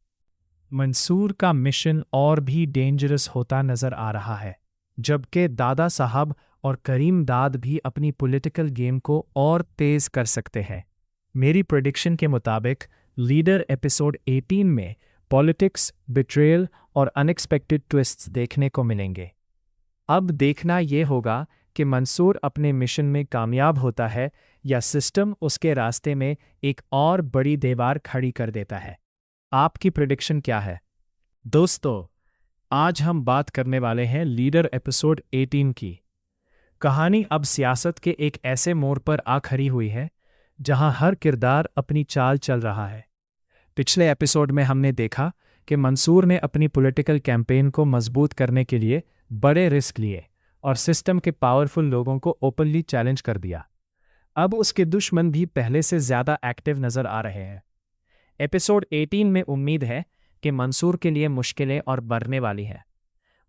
मंसूर का मिशन और भी डेंजरस होता नजर आ रहा है, जबकि दादा साहब और करीम दाद भी अपनी पॉलिटिकल गेम को और तेज कर सकते हैं। मेरी प्रेडिक्शन के मुताबिक लीडर एपिसोड 18 में पॉलिटिक्स, बिट्रेयल और अनएक्सपेक्टेड ट्विस्ट्स देखने को मिलेंगे। अब देखना यह होगा कि मंसूर अपने मिशन में कामयाब होता है या सिस्टम उसके रास्ते में एक और बड़ी दीवार खड़ी कर देता है। आपकी प्रेडिक्शन क्या है? दोस्तों, आज हम बात करने वाले हैं लीडर एपिसोड 18 की। कहानी अब सियासत के एक ऐसे मोड़ पर आ खड़ी हुई है जहां हर किरदार अपनी चाल चल रहा है। पिछले एपिसोड में हमने देखा कि मंसूर ने अपनी पॉलिटिकल कैंपेन को मजबूत करने के लिए बड़े रिस्क लिए और सिस्टम के पावरफुल लोगों को ओपनली चैलेंज कर दिया। अब उसके दुश्मन भी पहले से ज़्यादा एक्टिव नज़र आ रहे हैं। एपिसोड 18 में उम्मीद है कि मंसूर के लिए मुश्किलें और बढ़ने वाली हैं।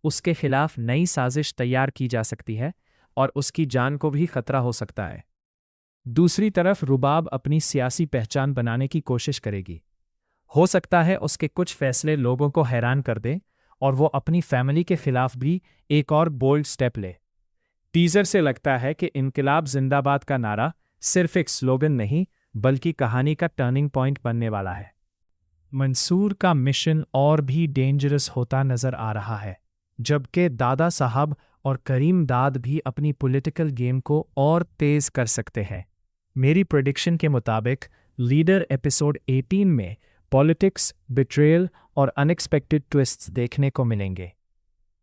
उसके खिलाफ नई साजिश तैयार की जा सकती है और उसकी जान को भी खतरा हो सकता है। दूसरी तरफ रुबाब अपनी सियासी पहचान बनाने की कोशिश करेगी। हो सकता है उसके कुछ फैसले लोगों को हैरान कर दें और वो अपनी फैमिली के खिलाफ भी एक और बोल्ड स्टेप ले। टीजर से लगता है कि इनकलाब जिंदाबाद का नारा सिर्फ एक स्लोगन नहीं बल्कि कहानी का टर्निंग पॉइंट बनने वाला है। मंसूर का मिशन और भी डेंजरस होता नजर आ रहा है, जबकि दादा साहब और करीम दाद भी अपनी पॉलिटिकल गेम को और तेज कर सकते हैं। मेरी प्रेडिक्शन के मुताबिक लीडर एपिसोड 18 में पॉलिटिक्स, बिट्रेयल और अनएक्सपेक्टेड ट्विस्ट्स देखने को मिलेंगे।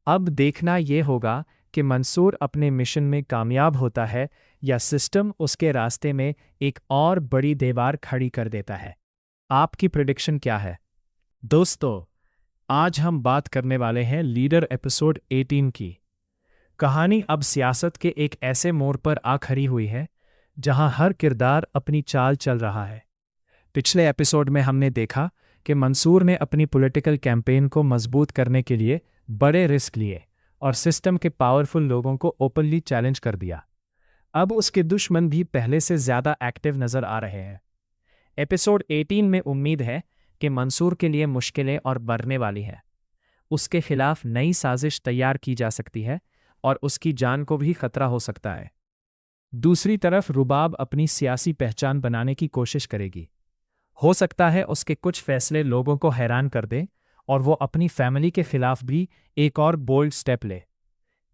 अब देखना यह होगा कि मंसूर अपने मिशन में कामयाब होता है या सिस्टम उसके रास्ते में एक और बड़ी दीवार खड़ी कर देता है। आपकी प्रेडिक्शन क्या है? दोस्तों, आज हम बात करने वाले हैं लीडर एपिसोड 18 की। कहानी अब सियासत के एक ऐसे मोड़ पर आ खड़ी हुई है जहां हर किरदार अपनी चाल चल रहा है। पिछले एपिसोड में हमने देखा कि मंसूर ने अपनी पॉलिटिकल कैंपेन को मजबूत करने के लिए बड़े रिस्क लिए और सिस्टम के पावरफुल लोगों को ओपनली चैलेंज कर दिया। अब उसके दुश्मन भी पहले से ज़्यादा एक्टिव नज़र आ रहे हैं। एपिसोड 18 में उम्मीद है कि मंसूर के लिए मुश्किलें और बढ़ने वाली हैं। उसके खिलाफ नई साजिश तैयार की जा सकती है और उसकी जान को भी खतरा हो सकता है। दूसरी तरफ रुबाब अपनी सियासी पहचान बनाने की कोशिश करेगी। हो सकता है उसके कुछ फैसले लोगों को हैरान कर दें और वो अपनी फैमिली के खिलाफ भी एक और बोल्ड स्टेप ले।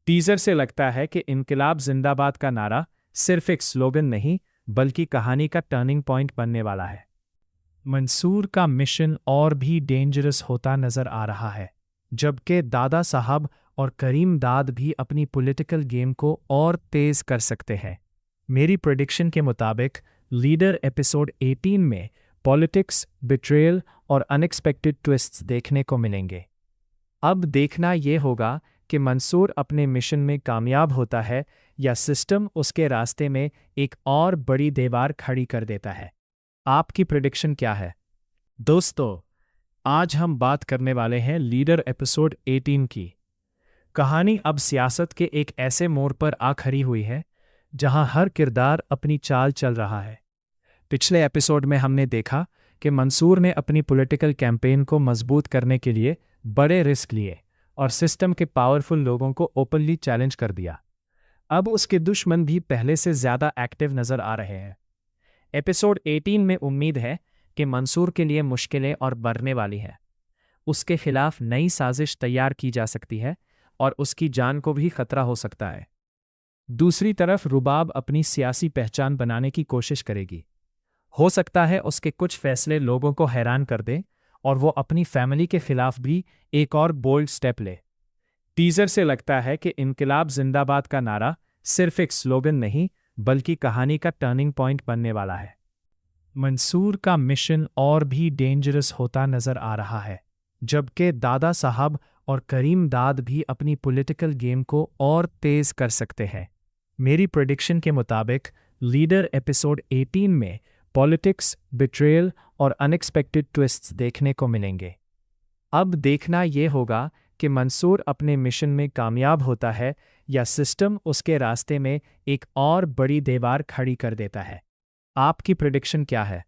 टीजर से लगता है कि इनकलाब जिंदाबाद का नारा सिर्फ एक स्लोगन नहीं बल्कि कहानी का टर्निंग पॉइंट बनने वाला है। मंसूर का मिशन और भी डेंजरस होता नजर आ रहा है, जबकि दादा साहब और करीम दाद भी अपनी पॉलिटिकल गेम को और तेज कर सकते हैं। मेरी प्रेडिक्शन के मुताबिक लीडर एपिसोड 18 में पॉलिटिक्स, बिट्रेयल और अनएक्सपेक्टेड ट्विस्ट्स देखने को मिलेंगे। अब देखना यह होगा कि मंसूर अपने मिशन में कामयाब होता है या सिस्टम उसके रास्ते में एक और बड़ी दीवार खड़ी कर देता है। आपकी प्रेडिक्शन क्या है? दोस्तों, आज हम बात करने वाले हैं लीडर एपिसोड 18 की। कहानी अब सियासत के एक ऐसे मोड़ पर आ खड़ी हुई है जहां हर किरदार अपनी चाल चल रहा है। पिछले एपिसोड में हमने देखा कि मंसूर ने अपनी पॉलिटिकल कैंपेन को मजबूत करने के लिए बड़े रिस्क लिए और सिस्टम के पावरफुल लोगों को ओपनली चैलेंज कर दिया। अब उसके दुश्मन भी पहले से ज़्यादा एक्टिव नज़र आ रहे हैं। एपिसोड 18 में उम्मीद है कि मंसूर के लिए मुश्किलें और बढ़ने वाली हैं। उसके खिलाफ नई साजिश तैयार की जा सकती है और उसकी जान को भी खतरा हो सकता है। दूसरी तरफ रुबाब अपनी सियासी पहचान बनाने की कोशिश करेगी। हो सकता है उसके कुछ फैसले लोगों को हैरान कर दें और वो अपनी फैमिली के खिलाफ भी एक और बोल्ड स्टेप ले। टीजर से लगता है कि इनकलाब जिंदाबाद का नारा सिर्फ एक स्लोगन नहीं बल्कि कहानी का टर्निंग पॉइंट बनने वाला है। मंसूर का मिशन और भी डेंजरस होता नजर आ रहा है, जबकि दादा साहब और करीम दाद भी अपनी पॉलिटिकल गेम को और तेज कर सकते हैं। मेरी प्रेडिक्शन के मुताबिक लीडर एपिसोड 18 में पॉलिटिक्स, बिट्रेयल और अनएक्सपेक्टेड ट्विस्ट्स देखने को मिलेंगे। अब देखना यह होगा कि मंसूर अपने मिशन में कामयाब होता है या सिस्टम उसके रास्ते में एक और बड़ी दीवार खड़ी कर देता है। आपकी प्रेडिक्शन क्या है?